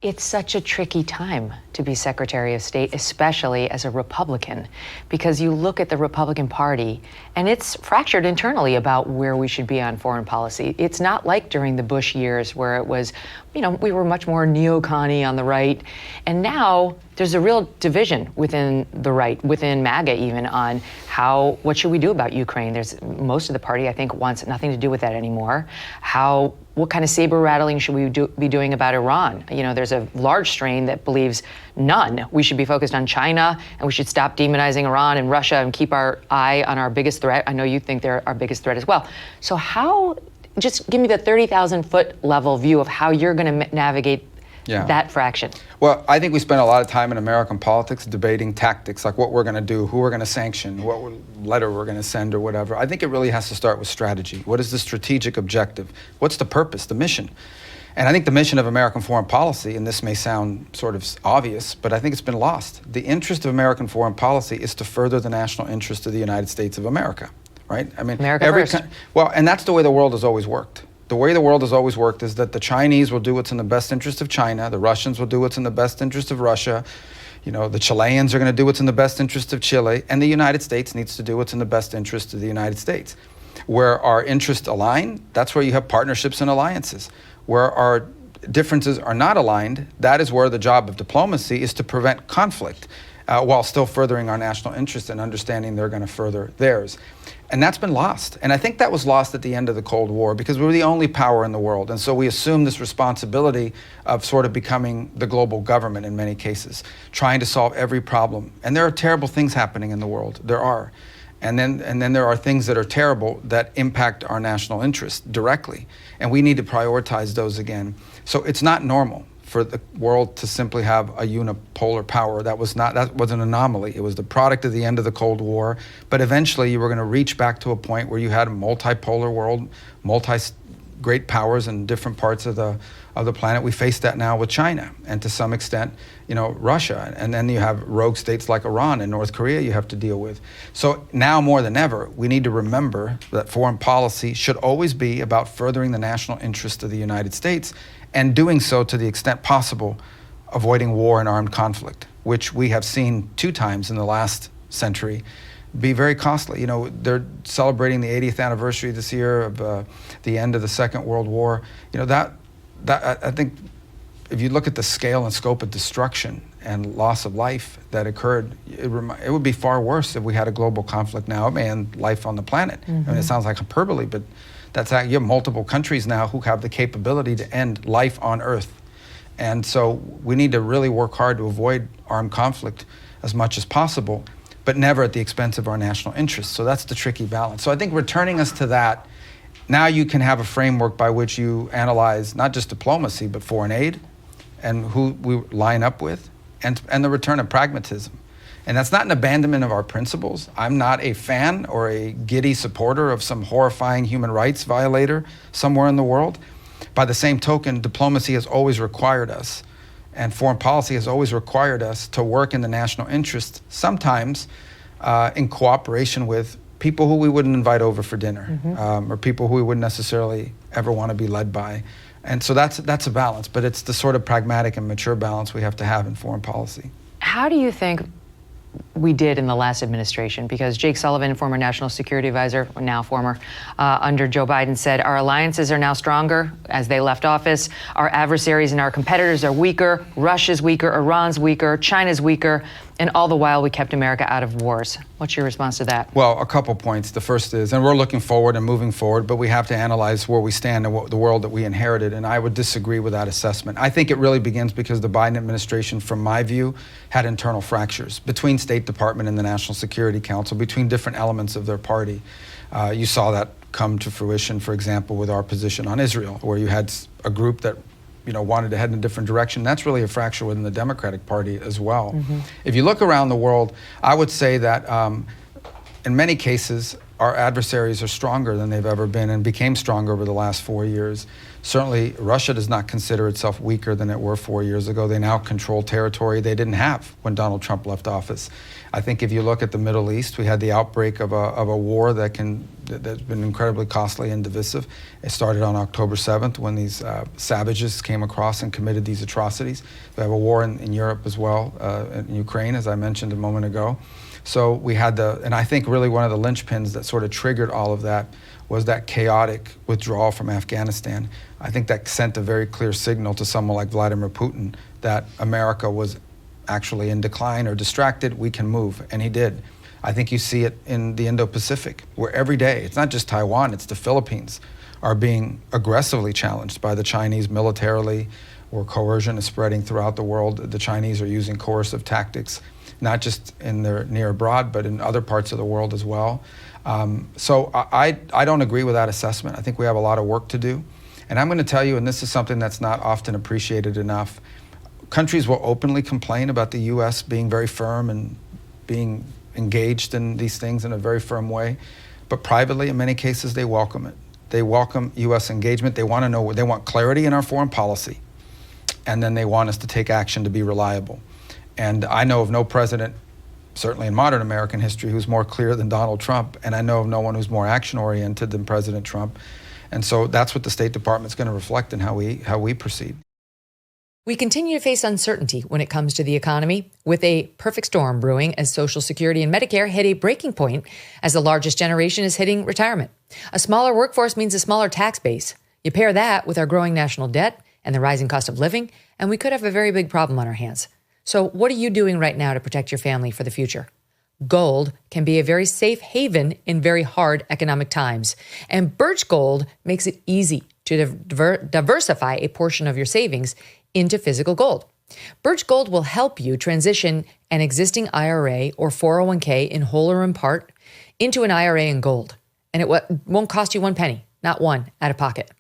It's such a tricky time to be Secretary of State, especially as a Republican, because you look at the Republican Party and it's fractured internally about where we should be on foreign policy. It's not like during the Bush years where it was, we were much more neocon-y on the right. And now there's a real division within the right, within MAGA even, on what should we do about Ukraine? Most of the party, I think, wants nothing to do with that anymore. What kind of saber rattling should we be doing about Iran? There's a large strain that believes none. We should be focused on China, and we should stop demonizing Iran and Russia and keep our eye on our biggest threat. I know you think they're our biggest threat as well. So just give me the 30,000-foot level view of how you're going to navigate that fraction. Well, I think we spend a lot of time in American politics debating tactics, like what we're going to do, who we're going to sanction, what letter we're going to send or whatever. I think it really has to start with strategy. What is the strategic objective? What's the purpose, the mission? And I think the mission of American foreign policy, and this may sound sort of obvious, but I think it's been lost. The interest of American foreign policy is to further the national interest of the United States of America, right? I mean, America first. Well, and that's the way the world has always worked. The way the world has always worked is that the Chinese will do what's in the best interest of China, the Russians will do what's in the best interest of Russia, the Chileans are going to do what's in the best interest of Chile, and the United States needs to do what's in the best interest of the United States. Where our interests align, that's where you have partnerships and alliances. Where our differences are not aligned, that is where the job of diplomacy is to prevent conflict, while still furthering our national interest and understanding they're going to further theirs. And that's been lost. And I think that was lost at the end of the Cold War because we were the only power in the world. And so we assumed this responsibility of sort of becoming the global government in many cases, trying to solve every problem. And there are terrible things happening in the world. There are. And then there are things that are terrible that impact our national interest directly. And we need to prioritize those again. So it's not normal for the world to simply have a unipolar power. That was an anomaly. It was the product of the end of the Cold War. But eventually you were going to reach back to a point where you had a multipolar world, great powers in different parts of the planet. We face that now with China and to some extent, Russia. And then you have rogue states like Iran and North Korea you have to deal with. So now more than ever, we need to remember that foreign policy should always be about furthering the national interest of the United States and doing so to the extent possible, avoiding war and armed conflict, which we have seen 2 times in the last century be very costly. They're celebrating the 80th anniversary this year of the end of the Second World War. That I think if you look at the scale and scope of destruction and loss of life that occurred, it would be far worse if we had a global conflict now. It may end life on the planet. Mm-hmm. I mean, it sounds like hyperbole, but you have multiple countries now who have the capability to end life on Earth. And so we need to really work hard to avoid armed conflict as much as possible, but never at the expense of our national interests. So that's the tricky balance. So I think returning us to that, now you can have a framework by which you analyze not just diplomacy, but foreign aid and who we line up with and the return of pragmatism. And that's not an abandonment of our principles. I'm not a fan or a giddy supporter of some horrifying human rights violator somewhere in the world. By the same token, diplomacy has always required us, and foreign policy has always required us to work in the national interest, sometimes in cooperation with people who we wouldn't invite over for dinner, or people who we wouldn't necessarily ever want to be led by. And so that's a balance, but it's the sort of pragmatic and mature balance we have to have in foreign policy. How do you think we did in the last administration? Because Jake Sullivan, former national security advisor, now former, under Joe Biden, said our alliances are now stronger as they left office. Our adversaries and our competitors are weaker. Russia's weaker, Iran's weaker, China's weaker, and all the while we kept America out of wars. What's your response to that? Well, a couple points. The first is, and we're looking forward and moving forward, but we have to analyze where we stand and the world that we inherited, and I would disagree with that assessment. I think it really begins because the Biden administration, from my view, had internal fractures between State Department and the National Security Council, between different elements of their party. You saw that come to fruition, for example, with our position on Israel, where you had a group that wanted to head in a different direction. That's really a fracture within the Democratic Party as well. Mm-hmm. If you look around the world, I would say that in many cases, our adversaries are stronger than they've ever been and became stronger over the last 4 years. Certainly, Russia does not consider itself weaker than it were 4 years ago. They now control territory they didn't have when Donald Trump left office. I think if you look at the Middle East, we had the outbreak of a war that's been incredibly costly and divisive. It started on October 7th when these savages came across and committed these atrocities. We have a war in Europe as well, in Ukraine, as I mentioned a moment ago. So we had and I think really one of the linchpins that sort of triggered all of that was that chaotic withdrawal from Afghanistan. I think that sent a very clear signal to someone like Vladimir Putin that America was actually in decline or distracted, we can move, and he did. I think you see it in the Indo-Pacific, where every day, it's not just Taiwan, it's the Philippines, are being aggressively challenged by the Chinese militarily, where coercion is spreading throughout the world. The Chinese are using coercive tactics, not just in their near abroad, but in other parts of the world as well. So I don't agree with that assessment. I think we have a lot of work to do. And I'm going to tell you, and this is something that's not often appreciated enough, countries will openly complain about the U.S. being very firm and being engaged in these things in a very firm way. But privately, in many cases, they welcome it. They welcome U.S. engagement. They want to know, they want clarity in our foreign policy. And then they want us to take action to be reliable. And I know of no president, certainly in modern American history, who's more clear than Donald Trump. And I know of no one who's more action-oriented than President Trump. And so that's what the State Department's going to reflect in how we proceed. We continue to face uncertainty when it comes to the economy, with a perfect storm brewing as Social Security and Medicare hit a breaking point as the largest generation is hitting retirement. A smaller workforce means a smaller tax base. You pair that with our growing national debt and the rising cost of living, and we could have a very big problem on our hands. So what are you doing right now to protect your family for the future? Gold can be a very safe haven in very hard economic times, and Birch Gold makes it easy to diversify a portion of your savings into physical gold. Birch Gold will help you transition an existing IRA or 401k in whole or in part into an IRA in gold. And it won't cost you one penny, not one, out of pocket.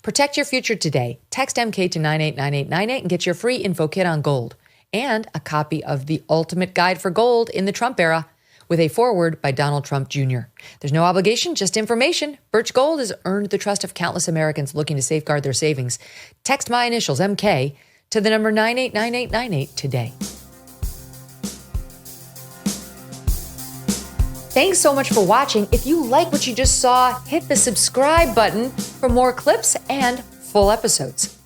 Protect your future today. Text MK to 989898 and get your free info kit on gold and a copy of The Ultimate Guide for Gold in the Trump Era with a foreword by Donald Trump Jr. There's no obligation, just information. Birch Gold has earned the trust of countless Americans looking to safeguard their savings. Text my initials, MK, to the number 989898 today. Thanks so much for watching. If you like what you just saw, hit the subscribe button for more clips and full episodes.